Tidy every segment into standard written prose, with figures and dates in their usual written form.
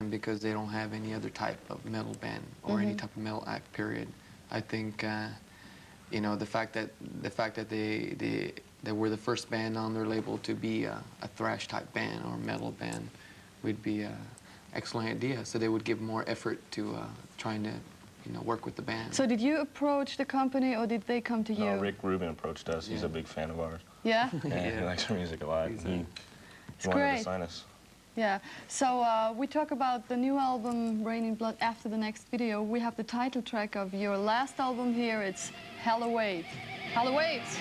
band because they don't have any other type of metal band or any type of metal act. Period. I think you know, the fact that they were the first band on their label to be a thrash type band or a metal band would be an excellent idea. So they would give more effort to trying to, you know, work with the band. So did you approach the company or did they come to you? No, Rick Rubin approached us. He's a big fan of ours. Yeah? Yeah, he likes our music a lot. He wanted to sign us. Yeah. So we talk about the new album, Raining Blood, after the next video. We have the title track of your last album here. It's Hell Awaits. Hell Awaits.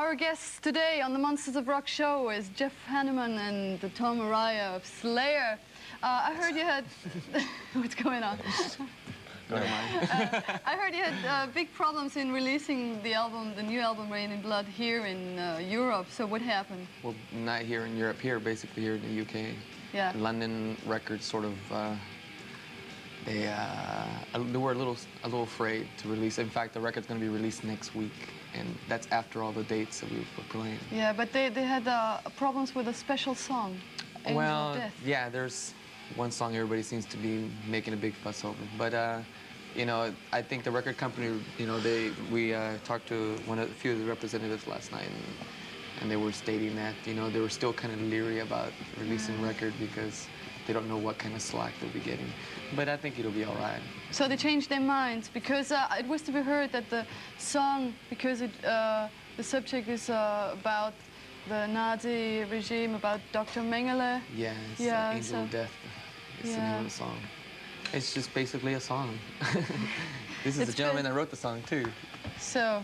Our guests today on the Monsters of Rock show is Jeff Hanneman and Tom Araya of Slayer. I heard you had... What's going on? I heard you had big problems in releasing the album, the new album, Rain in Blood, here in Europe. So what happened? Well, not here in Europe, basically here in the UK. Yeah. London Records sort of, they were a little afraid to release. In fact, the record's going to be released next week, and that's after all the dates that we were playing. Yeah, but they had problems with a special song, Angel of Death. Yeah, there's one song everybody seems to be making a big fuss over. But, you know, I think the record company, you know, we talked to a few of the representatives last night, and they were stating that, you know, they were still kind of leery about releasing a record because they don't know what kind of slack they'll be getting. But I think it'll be all right. So they changed their minds because it was to be heard that the song, because the subject is about the Nazi regime, about Dr. Mengele. Yeah, it's Angel of Death. It's the name of the song. It's just basically a song. This is the gentleman that wrote the song too. So,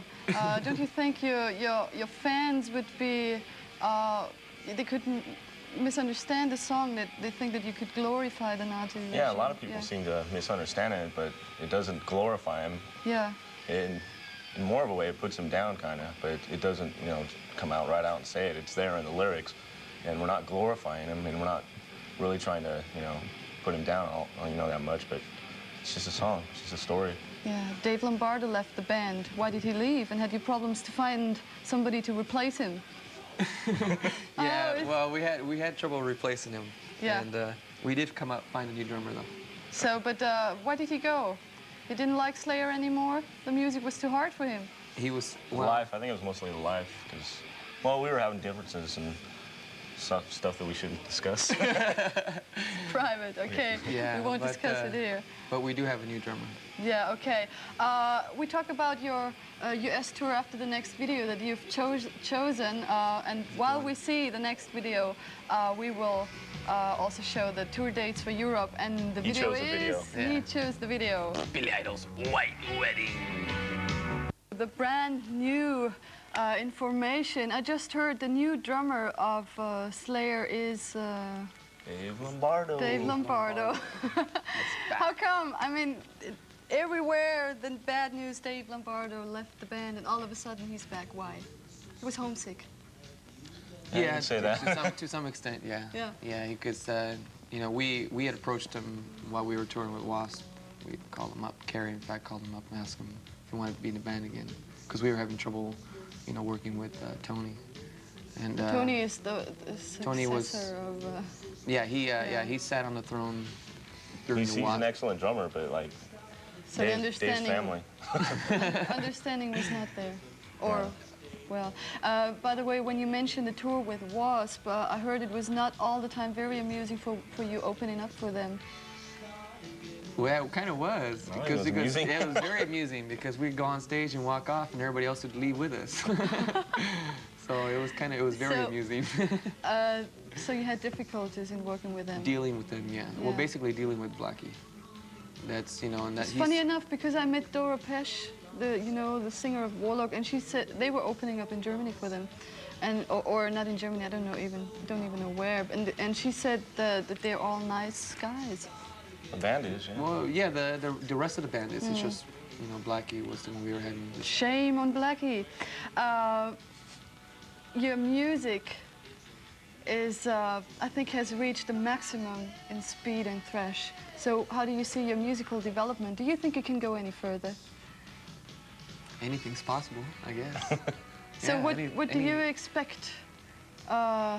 don't you think your fans would be, they couldn't misunderstand the song, that they think that you could glorify the Nazi regime? Yeah, a lot of people seem to misunderstand it, but it doesn't glorify him. Yeah. In more of a way, it puts him down, kind of, but it doesn't, you know, come out right out and say it. It's there in the lyrics, and we're not glorifying him, and we're not really trying to, you know, put him down, you know, that much, but it's just a song, it's just a story. Yeah, Dave Lombardo left the band. Why did he leave? And had you problems to find somebody to replace him? Yeah, well, we had trouble replacing him. Yeah. And we did find a new drummer, though. So, but why did he go? He didn't like Slayer anymore? The music was too hard for him? He was... Well, life, I think it was mostly the life, because, well, we were having differences and stuff that we shouldn't discuss. Private, okay. Yeah, we won't discuss it here. But we do have a new drummer. Yeah, okay. We talk about your US tour after the next video that you've chosen, and while we see the next video, we will also show the tour dates for Europe, and the video he chose the video. Billy Idol's White Wedding. The brand new information. I just heard the new drummer of Slayer is... Dave Lombardo. Dave Lombardo. How come? I mean, everywhere the bad news, Dave Lombardo left the band, and all of a sudden he's back. Why? He was homesick. Yeah, you can say that. To some extent, yeah. Yeah. Yeah, because you know, we had approached him while we were touring with Wasp. We called him up. Carrie, in fact, called him up and asked him if he wanted to be in the band again, because we were having trouble, you know, working with Tony. And Tony is the successor Tony was, of... yeah, he sat on the throne during He's an excellent drummer, but like, so Dave's family. Understanding was not there. Or, well, by the way, when you mentioned the tour with Wasp, I heard it was not all the time very amusing for you opening up for them. Well, it kind of was. Well, because it was very amusing, because we'd go on stage and walk off, and everybody else would leave with us. So it was very amusing. So you had difficulties in working with them? Dealing with them, yeah. Well, basically dealing with Blackie. That's, you know, and that it's funny enough, because I met Dora Pesch, the singer of Warlock, and she said they were opening up in Germany for them, and or not in Germany, don't even know where, and she said that they're all nice guys. The band is, yeah. Well, yeah, the rest of the band is. It's just, you know, Blackie was the one we were having. Shame on Blackie. Your music is, I think, has reached the maximum in speed and thrash. So how do you see your musical development? Do you think you can go any further? Anything's possible, I guess. So what do you expect the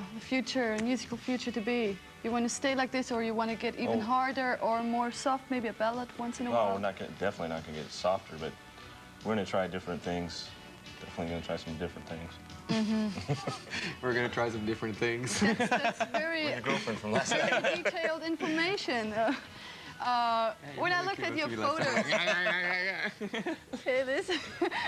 musical future to be? You want to stay like this, or you want to get even harder or more soft, maybe a ballad once in a while? We're definitely not going to get softer, but we're going to try different things. Definitely going to try some different things. We're going to try some different things. That's very your girlfriend from last night. detailed information. When I looked at your photos,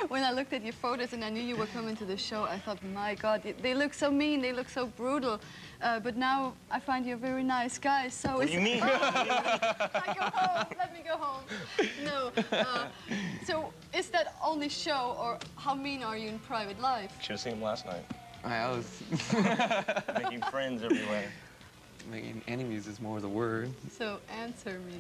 when I looked at your photos and I knew you were coming to the show, I thought, my God, they look so mean, they look so brutal. But now I find you're a very nice guy. So What do you mean? I go home. Let me go home. No. So is that only show, or how mean are you in private life? Should have seen him last night. I was Making friends everywhere. making enemies is more the word. So answer me.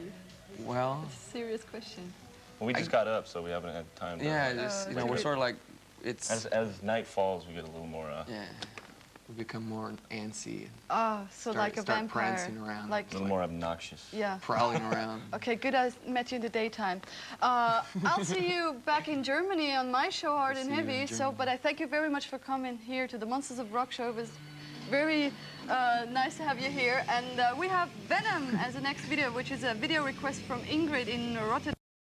Well, It's a serious question. Well, we just got up, so we haven't had time to... yeah, just, you know, we're sort of like, it's, As night falls, we get a little more... yeah, we become more antsy, Oh, so like a start vampire. prancing around. Like, a little more obnoxious. yeah. prowling around. Okay, good. I met you in the daytime. I'll see you back in Germany on my show, Hard and see you in Heavy. So, Germany. but I thank you very much for coming here to the Monsters of Rock show. It was very nice to have you here. And we have Venom as the next video, which is a video request from Ingrid in Rotterdam.